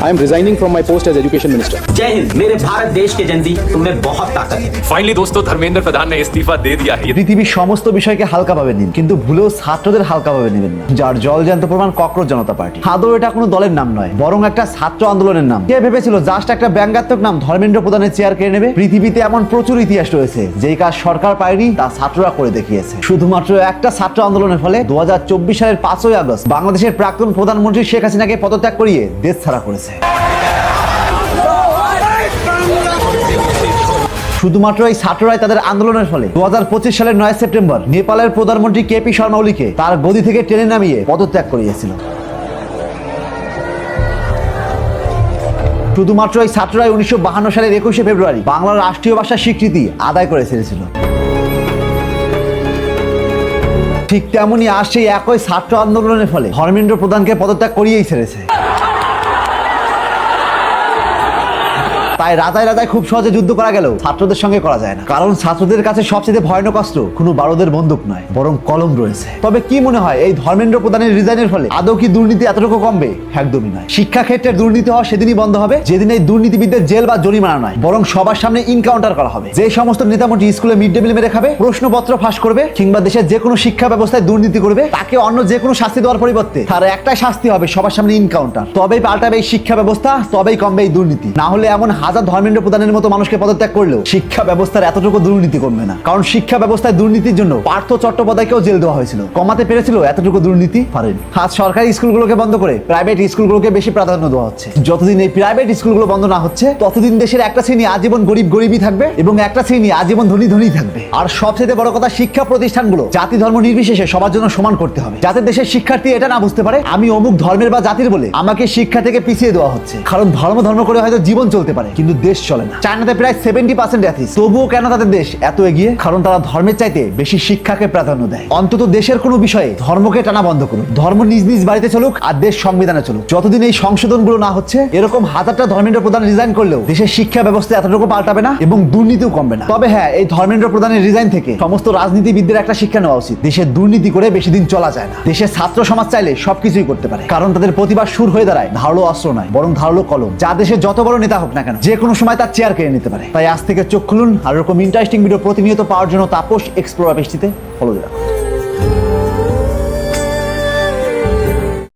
I am resigning from my post as education minister. जय हिंद। मेरे भारत देश के जनती तुम्हें बहुत ताकत है। फाइनली दोस्तों धर्मेंद्र प्रधान ने इस्तीफा दे दिया है। পৃথিবীর সমস্ত বিষয়কে হালকাভাবে নিন, কিন্তু ভুলেও ছাত্রদের হালকাভাবে নেবেন না, যার জলজ্যান্ত প্রমাণ ককরোচ জনতা পার্টি। আদৌ এটা কোনো দলের নাম নয়, বরং একটা ছাত্র আন্দোলনের নাম। কে ভেবেছিল জাস্ট একটা ব্যঙ্গাত্মক নাম ধর্মেন্দ্র প্রধানের চেয়ার কেড়ে নেবে? পৃথিবীতে এমন প্রচুর ইতিহাস রয়েছে, যেই কাজ সরকার পায়নি তা ছাত্ররা করে দেখিয়েছে। শুধুমাত্র একটা ছাত্র আন্দোলনের ফলে 2024 সালের 5ই আগস্ট বাংলাদেশের প্রাক্তন প্রধানমন্ত্রী শেখ হাসিনাকে পদত্যাগ করিয়ে দেশ ছাড়া করেছে। শুধুমাত্র এই ছাত্ররাই তাদের আন্দোলনের ফলে 2025 সালের 9 সেপ্টেম্বর নেপালের প্রধানমন্ত্রী কেপি শর্মা ওলিকে তার গদি থেকে টেনে নামিয়ে পদত্যাগ করিয়েছিল। শুধুমাত্র এই ছাত্ররাই 1952 সালের 21শে ফেব্রুয়ারি বাংলার রাষ্ট্রীয় ভাষার স্বীকৃতি আদায় করে ছেড়েছিল। ঠিক তেমনই আর সেই একই ছাত্র আন্দোলনের ফলে ধর্মেন্দ্র প্রধানকে পদত্যাগ করিয়েই ছেড়েছে। তাই রাজায় রাজায় খুব সহজে যুদ্ধ করা গেলেও ছাত্রদের সঙ্গে করা যায় না, কারণ ছাত্রদের কাছে সবচেয়ে ভয়ানক অস্ত্র কোনো বারুদের বন্দুক নয়, বরং কলম রয়েছে। তবে কি মনে হয় এই ধর্মেন্দ্র প্রধানের রিজাইনের ফলে আদৌ কি দুর্নীতি এতটুকু কমবে? একদমই নয়। শিক্ষা ক্ষেত্রে দুর্নীতি হওয়া সেদিনই বন্ধ হবে যেদিন এই দুর্নীতিবিদদের জেল বা জরিমানা নয়, বরং সবার সামনে ইনকাউন্টার করা হবে। যে সমস্ত নেতামন্ত্রী স্কুলে মিড ডে মিল মেরে খাবে, প্রশ্নপত্র ফাঁস করবে, কিংবা দেশের যে কোনো শিক্ষা ব্যবস্থায় দুর্নীতি করবে, তাকে অন্য যে কোনো শাস্তি দেওয়ার পরিবর্তে তার একটাই শাস্তি হবে সবার সামনে ইনকাউন্টার। তবেই পাল্টাবে এই শিক্ষা ব্যবস্থা, তবেই কমবে এই দুর্নীতি। না হলে এমন হাজার ধর্মেন্দ্র প্রধানের মতো মানুষকে পদত্যাগ করলেও শিক্ষা ব্যবস্থার এতটুকু দুর্নীতি কমবে না। কারণ শিক্ষা ব্যবস্থায় দুর্নীতির জন্য পার্থ চট্টোপাধ্যায়কেও জেল দেওয়া হয়েছিল। কমাতে পেরেছিল এতটুকু দুর্নীতি? পারেনি। আজ সরকারি স্কুলগুলোকে বন্ধ করে প্রাইভেট স্কুলগুলোকে বেশি প্রাধান্য দেওয়া হচ্ছে। যতদিন এই প্রাইভেট স্কুলগুলো বন্ধ না হচ্ছে, ততদিন দেশের একটা শ্রেণী আজীবন গরিবই থাকবে এবং একটা শ্রেণী আজীবন ধনী থাকবে। আর সবচেয়ে বড় কথা, শিক্ষা প্রতিষ্ঠানগুলো জাতি ধর্ম নির্বিশেষে সবার জন্য সমান করতে হবে, যাতে দেশের শিক্ষার্থী এটা না বুঝতে পারে আমি অমুক ধর্মের বা জাতির বলে আমাকে শিক্ষা থেকে পিছিয়ে দেওয়া হচ্ছে। কারণ ধর্ম করে হয়তো জীবন চলতে পারে, কিন্তু দেশ চলে না। চায়নাতে প্রায় 70% অ্যাথিস্ট, তবুও কেন তাদের দেশ এত এগিয়ে? কারণ তারা ধর্মের চাইতে বেশি শিক্ষাকে প্রাধান্য দেয়। অন্তত দেশের কোনো বিষয়ে ধর্মকে টানা বন্ধ করুন। ধর্ম নিজ নিজ বাড়িতে চলুক আর দেশ সংবিধানে চলুক। যতদিন এই সংশোধনগুলো না হচ্ছে, এরকম হাজারটা ধর্মেন্দ্র প্রধান রিজাইন করলেও দেশের শিক্ষা ব্যবস্থা এতটুকু পাল্টাবে না এবং দুর্নীতিও কমবে না। তবে হ্যাঁ, এই ধর্মেন্দ্র প্রধানের রিজাইন থেকে সমস্ত রাজনীতিবিদদের একটা শিক্ষা নেওয়া উচিত। দেশের দুর্নীতি করে বেশি দিন চলা যায় না। দেশের ছাত্র সমাজ চাইলে সবকিছুই করতে পারে, কারণ তাদের প্রতিবাদ সুর হয়ে দাঁড়ায় ধারালো অস্ত্র নয়, বরং ধারালো কলম, যা দেশের যত বড় নেতা হোক না কেন যে কোনো সময় তার চেয়ার কেড়ে নিতে পারে। তাই আজ থেকে চোখ খুলুন আর এরকম ইন্টারেস্টিং ভিডিও প্রতিনিয়ত পাওয়ার জন্য তাপস এক্সপ্লোর পেজটিতে ফলো দিন।